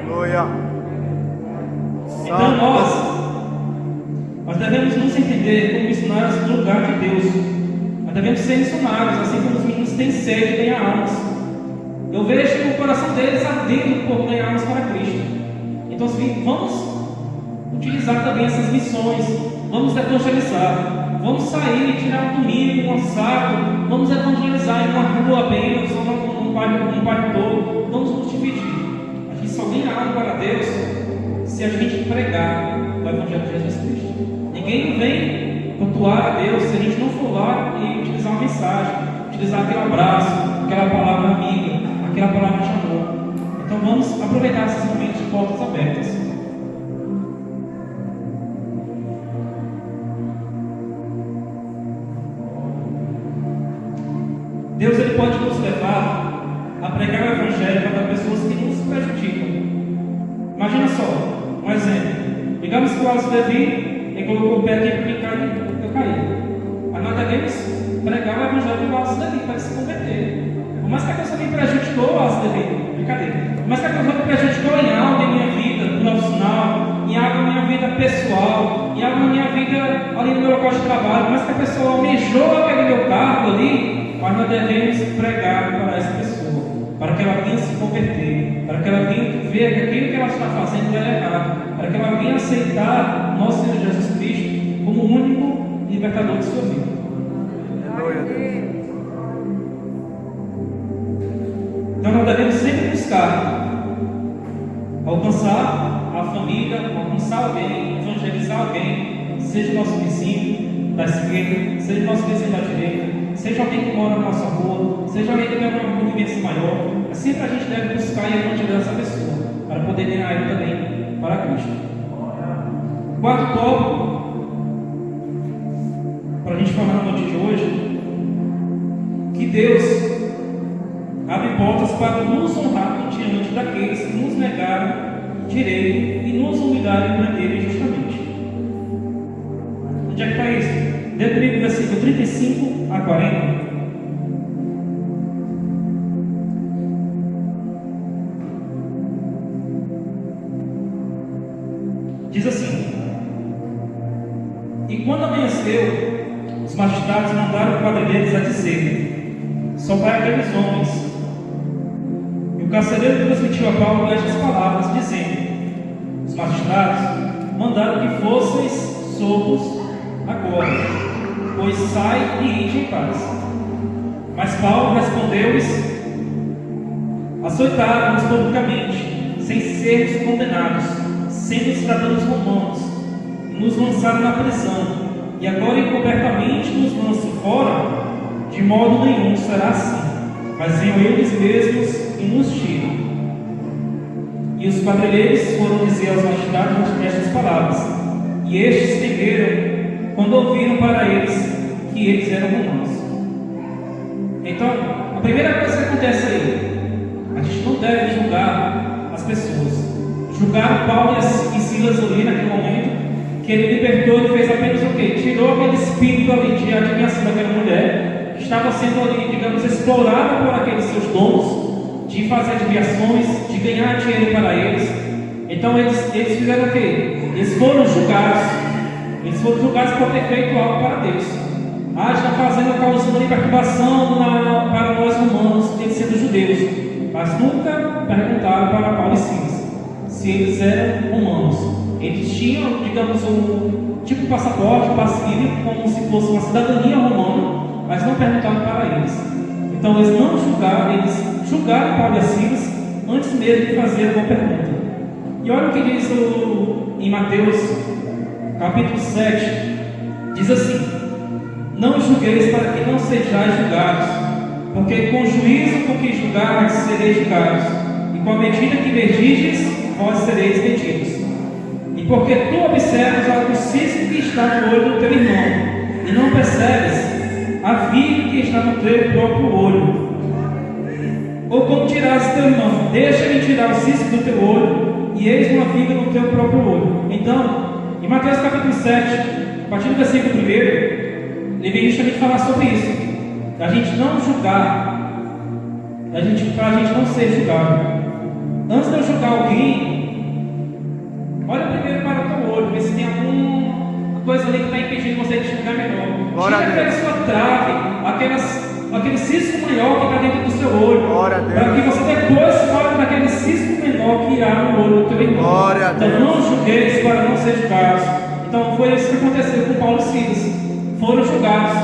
Speaker 4: Aleluia.
Speaker 2: Então nós devemos nos entender como missionários no lugar de Deus. Nós devemos ser missionários, assim como os meninos têm sede de ganhar almas. Eu vejo que o coração deles ardendo por ganhar almas para Cristo. Então assim, vamos utilizar também essas missões, vamos evangelizar, vamos sair, tirar um domingo, um sábado, vamos evangelizar em uma rua bem, ou num bairro todo, vamos nos dividir. A gente só ganha alma para Deus se a gente pregar o Evangelho de Jesus Cristo. Ninguém vem cultuar a Deus se a gente não for lá e utilizar uma mensagem, utilizar aquele abraço, aquela palavra amiga, aquela palavra de amor. Então vamos aproveitar esses momentos de portas abertas. Deus ele pode nos levar a pregar o Evangelho para pessoas que nos prejudicam. Imagina só, um exemplo. Digamos que o Wallace Levi ele colocou o pé aqui para mim cair, eu caí. Aí nós devemos pregar o Evangelho do Wallace Levi para ele se converter. Por mais que a pessoa me prejudicou, o Wallace Levi, brincadeira. Por mais que a pessoa me prejudicou em algo em minha vida profissional, em algo na minha vida pessoal, em algo na minha vida ali no meu local de trabalho, por mais que a pessoa almejou aquele meu cargo ali, mas nós devemos pregar para essa pessoa, para que ela venha se converter, para que ela venha ver que aquilo que ela está fazendo é errado, para que ela venha aceitar nosso Senhor Jesus Cristo como o único libertador de sua vida. Então nós devemos sempre buscar alcançar a família, alcançar alguém, evangelizar alguém, seja o nosso vizinho da esquerda, seja o nosso vizinho da direita, seja alguém que mora na nossa rua, seja alguém que tem uma convivência maior. Sempre a gente deve buscar e evangelizar essa pessoa, para poder ganhar ele também para Cristo. Quarto tópico, para a gente falar na noite de hoje, que Deus abre portas para nos honrar diante daqueles que nos negaram direito e nos humilharem perante Ele injustamente. Onde é que está isso? Dê comigo versículo 35 a 40. Diz assim: E quando amanheceu, os magistrados mandaram o quadrilheiros a dizer: Soltai aqueles homens. E o carcereiro transmitiu a Paulo estas palavras, dizendo: Os magistrados mandaram que fosseis soltos agora, pois sai e ide em paz. Mas Paulo respondeu-lhes: Açoitaram-nos publicamente, sem sermos condenados, sendo cidadãos romanos, nos lançaram na prisão, e agora encobertamente nos lançam fora. De modo nenhum será assim, mas venham eles mesmos e nos tiram. E os quadrilheiros foram dizer aos magistrados estas palavras, e estes temeram quando ouviram para eles que eles eram romanos. Então, a primeira coisa que acontece aí, a gente não deve julgar as pessoas. Julgaram Paulo e Silas ali naquele momento, que ele libertou, ele fez apenas o quê? Tirou aquele espírito ali de admiração daquela mulher, que estava sendo ali, digamos, explorada por aqueles seus dons, de fazer desviações, de ganhar dinheiro para eles. Então eles fizeram o quê? Eles foram julgados por ter feito algo para Deus. Estão fazendo, causando perturbação para nós romanos, eles sendo judeus, mas nunca perguntaram para Paulo e Silas se eles eram romanos. Eles tinham, digamos, um tipo de passaporte, passe livre, como se fosse uma cidadania romana, mas não perguntaram para eles. Então eles não julgaram, eles julgaram Paulo e Silas antes mesmo de fazer alguma pergunta. E olha o que diz em Mateus capítulo 7, diz assim: Não julgueis para que não sejais julgados, porque com o juízo com que julgardes sereis julgados, e com a medida que medirdes, vós sereis medidos. E porque tu observas o cisco que está no olho do teu irmão, e não percebes a viga que está no teu próprio olho, ou como dirás teu irmão: Deixa-me tirar o cisco do teu olho, e eis uma viga no teu próprio olho. Então, em Mateus capítulo 7, a partir do versículo 1, ele vem justamente falar sobre isso, da gente não julgar, para a gente não ser julgado. Antes de eu julgar alguém, olha primeiro para o teu olho, ver se tem alguma coisa ali que está impedindo você de enxergar melhor. Tira aquela sua trave, aquele cisco maior que está dentro do seu olho, para que você depois olhe para aquele cisco menor que há no olho do teu irmão. Então não julgueis para não ser julgados. Então foi isso que aconteceu com Paulo e Silas. Foram julgados,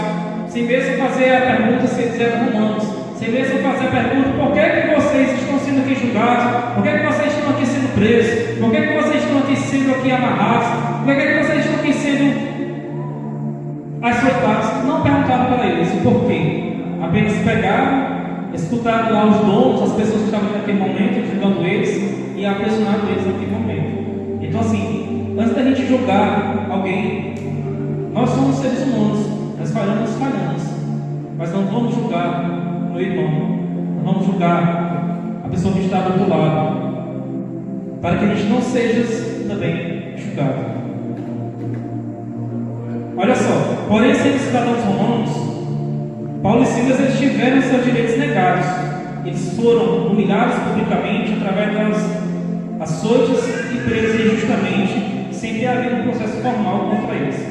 Speaker 2: sem mesmo fazer a pergunta se eles eram romanos. Você mesmo fazer a pergunta: por que é que vocês estão sendo aqui julgados? Por que é que vocês estão aqui sendo presos? Por que é que vocês estão aqui sendo aqui amarrados? Por que é que vocês estão aqui sendo açoitados? Não perguntaram para eles o porquê. Apenas pegaram, escutaram lá os donos, as pessoas que estavam naquele momento, julgando eles e aprisionaram eles naquele momento. Então, assim, antes da gente julgar alguém, nós somos seres humanos, nós falhamos, mas não vamos julgar o irmão, não vamos julgar a pessoa que está do outro lado, para que a gente não seja também julgado. Olha só, porém, sendo cidadãos romanos, Paulo e Silas eles tiveram seus direitos negados. Eles foram humilhados publicamente através das açoites e presos injustamente, sem ter havido um processo formal contra eles.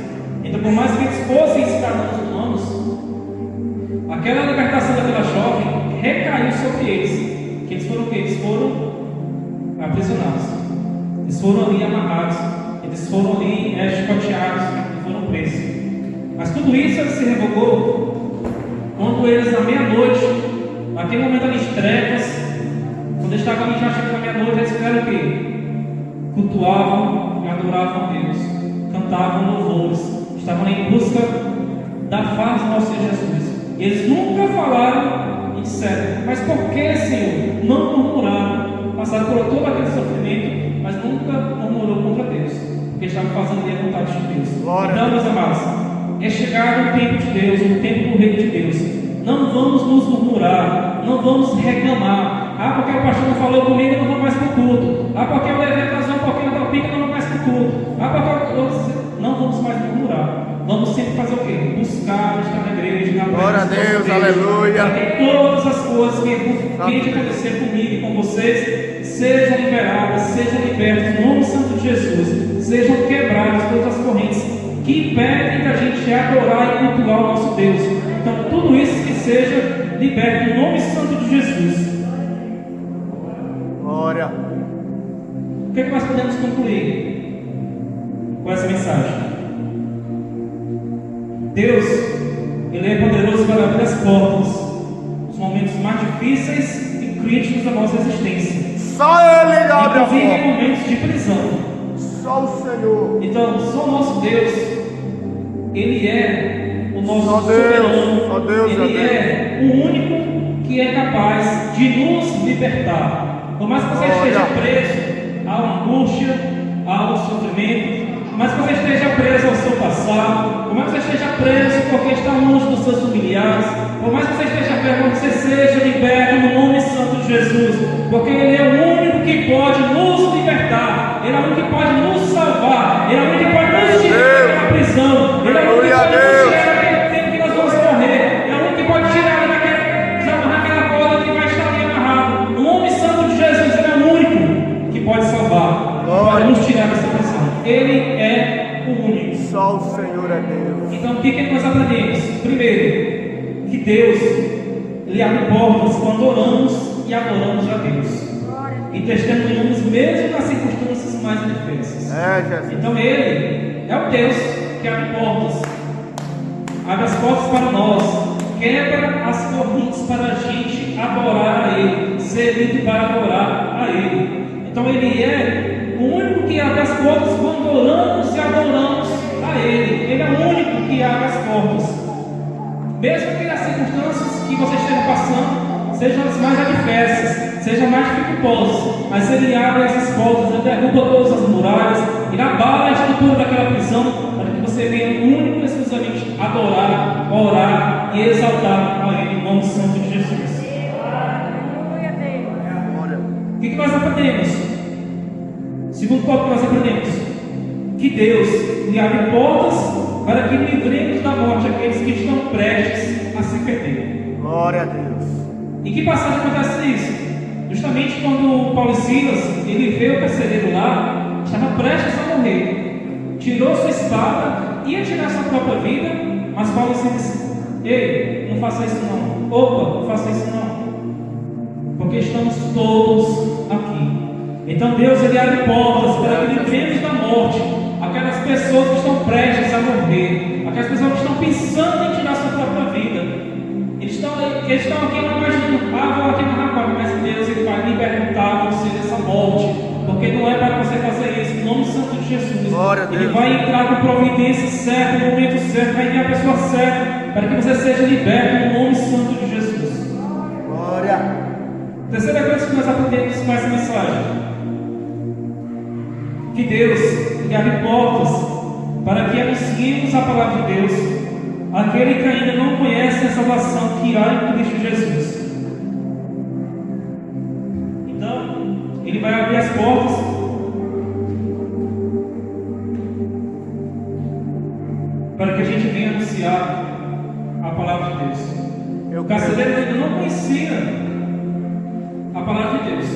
Speaker 2: Então, por mais que eles fossem cidadãos humanos, aquela libertação daquela jovem recaiu sobre eles. Que eles foram o quê? Eles foram aprisionados, eles foram ali amarrados, eles foram ali chicoteados e foram presos. Mas tudo isso se revogou quando eles, à meia-noite, naquele momento ali de trevas, quando eles estavam ali já chegando à meia-noite, eles fizeram o quê? Cultuavam e adoravam a Deus, cantavam louvores, estavam em busca da face do nosso Senhor Jesus. E eles nunca falaram e disseram: mas por que, Senhor? Não murmuraram, passaram por todo aquele sofrimento, mas nunca murmurou contra Deus, porque estavam fazendo a vontade de Deus. Então, meus amados, é chegado o tempo de Deus, o tempo do reino de Deus. Não vamos nos murmurar, não vamos reclamar. Ah, porque o pastor não falou comigo, eu não vou mais para o culto. Ah, porque eu levei atrasou um pouquinho da pica, eu não vou mais para o culto. Ah, porque não vamos mais murmurar. Vamos sempre fazer o quê? Buscar estar na igreja, na
Speaker 4: glória a Deus, aleluia.
Speaker 2: Para que todas as coisas que vêm de acontecer comigo e com vocês sejam liberadas, sejam libertas no nome santo de Jesus, sejam quebradas todas as correntes que impedem da gente adorar e cultuar o nosso Deus. Então, tudo isso que seja liberto no nome santo de Jesus.
Speaker 4: Glória.
Speaker 2: O que é que nós podemos concluir com essa mensagem? Deus, Ele é poderoso para abrir as portas nos momentos mais difíceis e críticos da nossa existência.
Speaker 4: Só Ele abre a
Speaker 2: inclusive em
Speaker 4: porta.
Speaker 2: momentos de prisão.
Speaker 4: Só o Senhor.
Speaker 2: Então, só o nosso Deus, Ele é o nosso
Speaker 4: Só Deus,
Speaker 2: soberano.
Speaker 4: só Deus,
Speaker 2: Ele
Speaker 4: só Deus.
Speaker 2: é o único que é capaz de nos libertar. Por mais que você
Speaker 4: Olha.
Speaker 2: esteja preso à angústia, ao sofrimento, por mais que você esteja preso ao seu passado, por mais que você esteja preso porque está longe dos seus familiares, por mais que você esteja preso, que você seja liberto no nome santo de Jesus, porque Ele é o único que pode nos libertar, Ele é o único que pode nos salvar, Ele é o único que pode nos tirar daquela prisão, Ele é o único que pode nos tirar daquele tempo que nós vamos morrer, Ele é o único que pode tirar daquela corda que vai estar ali amarrado. No nome santo de Jesus, Ele é o único que pode salvar, que pode nos tirar dessa prisão. Ele é o único.
Speaker 4: Só o Senhor é Deus.
Speaker 2: Então, o que nós aprendemos? Primeiro, que Deus, Ele abre portas quando oramos e adoramos a Deus. E testemunhamos mesmo nas circunstâncias mais adversas.
Speaker 4: Jesus.
Speaker 2: Então, Ele é o Deus que abre portas. Abre as portas para nós. Quebra as correntes para a gente adorar a Ele. Ser livre para adorar a Ele. Então, Ele é o único que abre as portas quando oramos e adoramos a Ele. Ele é o único que abre as portas. Mesmo que as circunstâncias que você esteja passando sejam as mais adversas, sejam mais dificultosas, mas Ele abre essas portas, Ele derruba todas as muralhas, Ele abala a estrutura daquela prisão, para que você venha único e exclusivamente adorar, orar e exaltar a Ele em nome santo de Jesus. O que nós aprendemos? Segundo ponto que nós aprendemos, que Deus lhe abre portas para que livremos da morte aqueles que estão prestes a se perder.
Speaker 4: Glória a Deus.
Speaker 2: Em que passagem acontece isso? Justamente quando Paulo e Silas, ele vê o carcereiro lá, estava prestes a morrer, tirou sua espada, ia tirar sua própria vida, mas Paulo e Silas disse: ei, não faça isso não, opa, não faça isso não, porque estamos todos aqui. Então Deus, Ele abre portas para que livremos da morte aquelas pessoas que estão prestes a morrer, aquelas pessoas que estão pensando em tirar sua própria vida. Ele Eles estão aqui não imaginando, vou aqui na rapaz, mas Deus ele vai libertar você dessa morte, porque não é para você fazer isso, em nome santo de Jesus.
Speaker 4: Glória a Deus.
Speaker 2: Ele vai entrar com providência certa, no momento certo, vai enviar a pessoa certa, para que você seja liberto no nome santo de Jesus.
Speaker 4: Glória.
Speaker 2: Terceira coisa que nós aprendemos com essa mensagem: que Deus ele abre portas para que anunciemos a palavra de Deus àquele que ainda não conhece a salvação que há em Cristo Jesus. Então, Ele vai abrir as portas para que a gente venha anunciar a palavra de Deus. O carcereiro ainda não conhecia a palavra de Deus.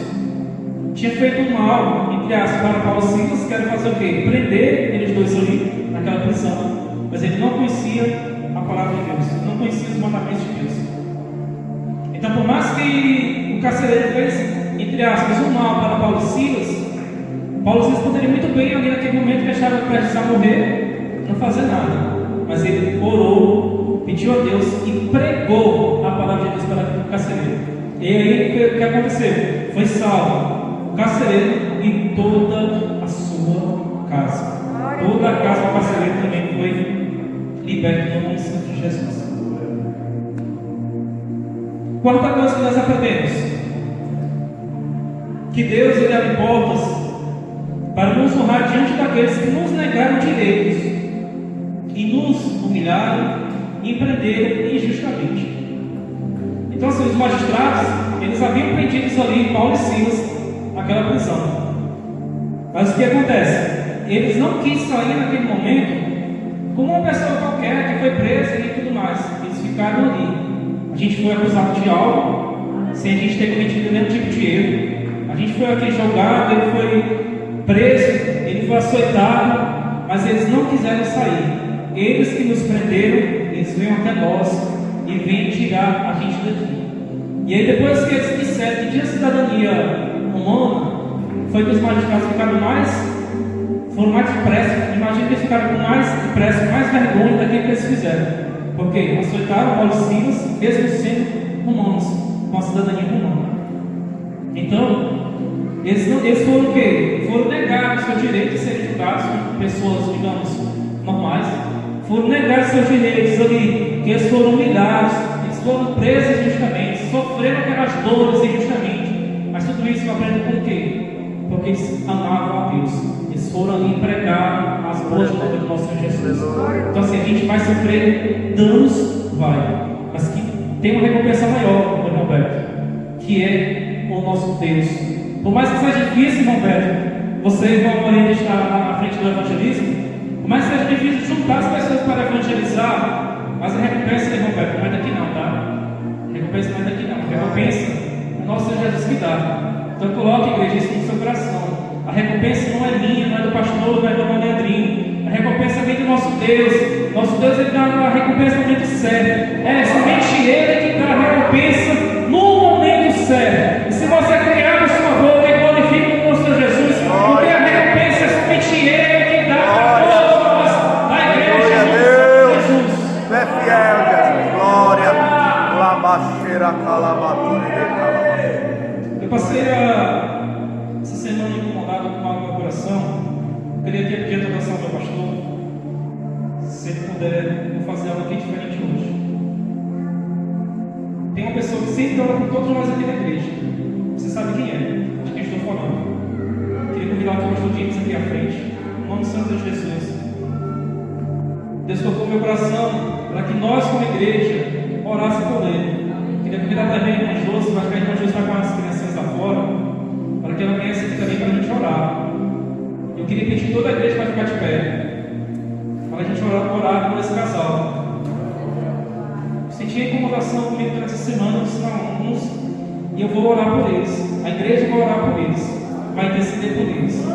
Speaker 2: Tinha feito um mal, entre aspas, para Paulo e Silas, que era fazer o quê? Prender eles dois ali, naquela prisão. Mas ele não conhecia a palavra de Deus, ele não conhecia os mandamentos de Deus. Então, por mais que o carcereiro fez, entre aspas, um mal para Paulo e Silas, Paulo e Silas poderiam muito bem, ali naquele momento que acharam prestes a morrer, não fazer nada. Mas ele orou, pediu a Deus e pregou a palavra de Deus para o carcereiro. E aí, o que aconteceu? Foi salvo o carcereiro e toda a sua casa. Toda a casa do carcereiro também foi liberta no nome santo de Jesus. Quarta coisa que nós aprendemos: que Deus ele abre portas para nos honrar diante daqueles que nos negaram direitos e nos humilharam e prenderam injustamente. Então, assim, os magistrados eles haviam prendido ali Paulo e Silas naquela prisão. Mas o que acontece? Eles não quis sair naquele momento como uma pessoa qualquer que foi presa e tudo mais. Eles ficaram ali. A gente foi acusado de algo, sem a gente ter cometido nenhum tipo de erro. A gente foi aqui julgado, ele foi preso, ele foi açoitado, mas eles não quiseram sair. Eles que nos prenderam, eles vêm até nós e vêm tirar a gente daqui. E aí, depois que eles disseram que tinha cidadania romana, foi que os magistrados foram mais depressa. Imagina que eles ficaram com mais depressa, mais vergonha daquilo que eles fizeram. Porque açoitaram Paulo e Silas, mesmo sendo romanos, com a cidadania romana. Então, eles foram o quê? Foram negados o seu direito de serem julgados como pessoas, digamos, normais. Foram negados seus direitos ali, que eles foram humilhados, eles foram presos injustamente, sofreram aquelas dores injustamente. Mas tudo isso aprende com o quê? Porque eles amavam a Deus. Eles foram ali pregar as boas novas do nosso Senhor Jesus. Então, assim, a gente vai sofrer danos, vai, mas que tem uma recompensa maior, irmão Beto, que é o nosso Deus. Por mais que seja difícil, irmão Beto, você, irmão Moreira, está na frente do evangelismo. Por mais que seja difícil juntar as pessoas para evangelizar, mas a recompensa, irmão Beto, não é daqui não, tá? A recompensa não é daqui não. A recompensa é o nosso Senhor Jesus que dá. Então coloque, igreja, isso no seu coração. A recompensa não é minha, não é do pastor, não é do irmão Leandrinho. A recompensa vem do nosso Deus. Nosso Deus ele dá a recompensa no momento certo. É somente Ele que dá a recompensa no momento certo. E se você criar a sua boca e glorifica o nosso Senhor Jesus, porque a recompensa é somente Ele que dá a todos nós da igreja do Senhor Jesus.
Speaker 4: Tu é fiel, Jesus. Glória. Labaxeira calabatura de calabatura.
Speaker 2: Eu passei essa semana incomodado com algo no coração. Eu queria pedir a oração ao meu pastor. Se ele puder, eu vou fazer algo aqui diferente hoje. Tem uma pessoa que sempre ora por todos nós aqui na igreja. Você sabe quem é? De quem estou falando. Eu queria convidar o pastor James aqui à frente. Em nome do Santo de Jesus. Deus tocou meu coração para que nós, como igreja, orássemos por ele. Queria convidar também a irmã Josi, vai ficar a irmã Josi vai com as crianças lá fora, para que ela venha aqui também para a gente orar. Eu queria pedir toda a igreja para ficar de pé, para a gente orar por esse casal. Senti a incomodação comigo durante essa semana, ensinar uns, e eu vou orar por eles. A igreja vai orar por eles, vai interceder por eles.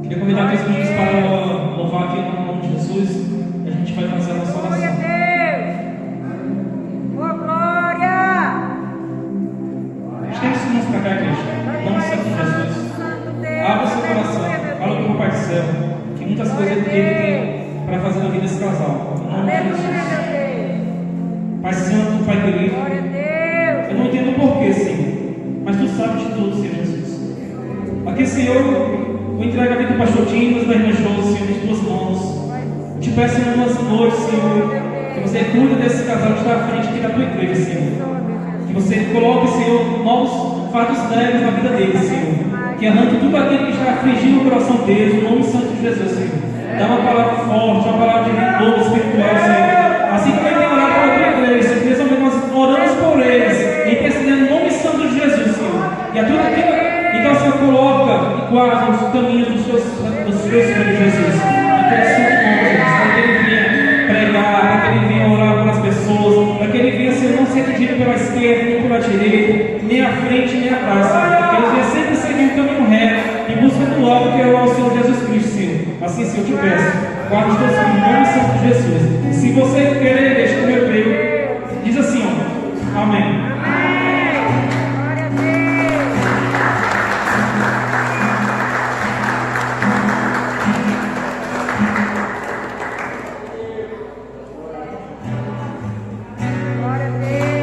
Speaker 2: Queria convidar os meninos para louvar aqui no nome de Jesus. E a gente vai fazer a nossa oração.
Speaker 3: Glória a Deus! Oh, glória!
Speaker 2: Estende os mãos para cá, igreja. Em nome do Senhor Jesus. Ele tem para fazer na vida desse casal. Em nome de
Speaker 3: Aleluia,
Speaker 2: Jesus.
Speaker 3: meu Deus.
Speaker 2: Pai Santo, Pai querido,
Speaker 3: Glória a Deus.
Speaker 2: eu não entendo o porquê, Senhor, mas Tu sabes de tudo, Senhor Jesus. Aqui, Senhor, eu entrego a vida do pastor Dimas, da irmã Josi, Senhor, em Tuas mãos. Eu te peço em umas noites, Senhor, que você cuide desse casal que está à frente aqui da Tua igreja, Senhor. Que você coloque, Senhor, novos fatos leves na vida deles, Senhor. Que arranque tudo aquilo que está afligindo o coração deles, no nome santo de Jesus, Senhor. Dá uma palavra forte, uma palavra de renovo espiritual, Senhor. Assim como ele tem orado para a tua igreja, Senhor, que nós oramos por eles, intercedendo no nome santo de Jesus, Senhor. E a tudo aquilo, então, Senhor, coloca e guarda os caminhos dos teus filhos, Jesus. Até o Senhor, Jesus, para que ele venha pregar, para que ele venha orar pelas pessoas, para que ele venha, Senhor, não ser dirigido pela esquerda, nem pela direita, nem à frente, nem atrás, Senhor. Que ele venha sempre seguir um caminho reto, em busca do alvo que é o Senhor Jesus Cristo, Senhor. Assim, Senhor, eu te peço, guarda os teus filhos, em nome santo de Jesus. Se você querer, deixa como eu creio. Diz assim, ó. Amém.
Speaker 3: Glória a Deus. Glória a Deus.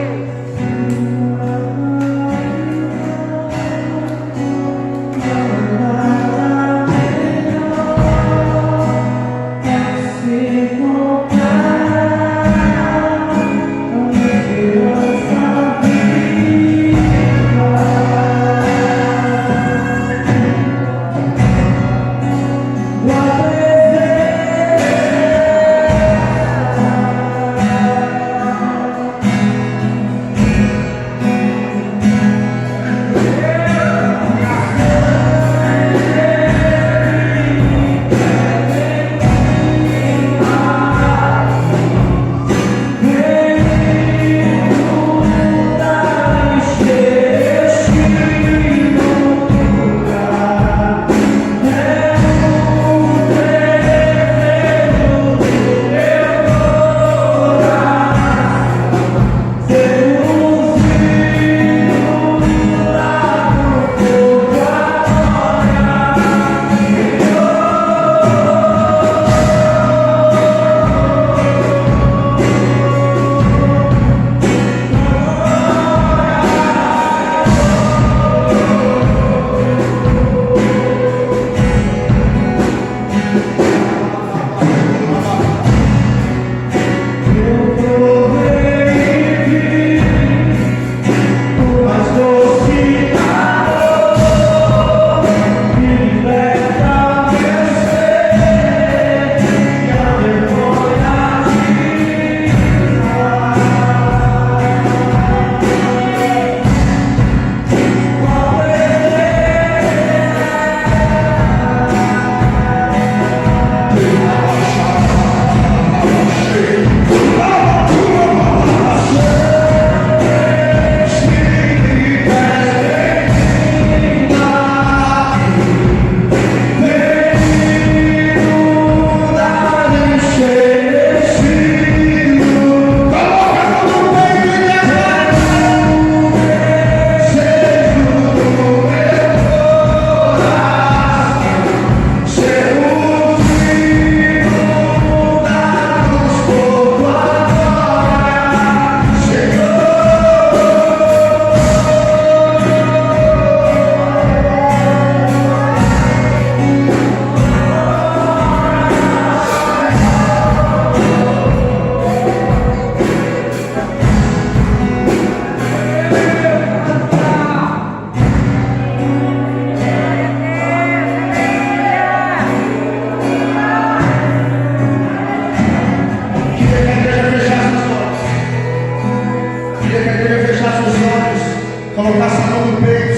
Speaker 1: Colocasse a mão no peito,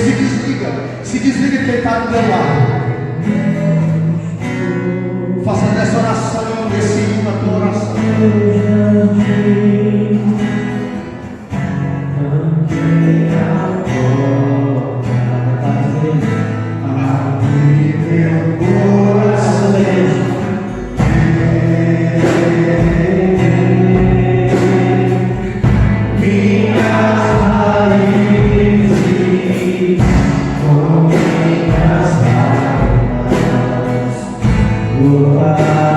Speaker 1: se desliga quem está do teu lado. Faça dessa oração, desse hino a tua oração.
Speaker 5: Oh,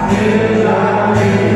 Speaker 1: Deus, aleluia.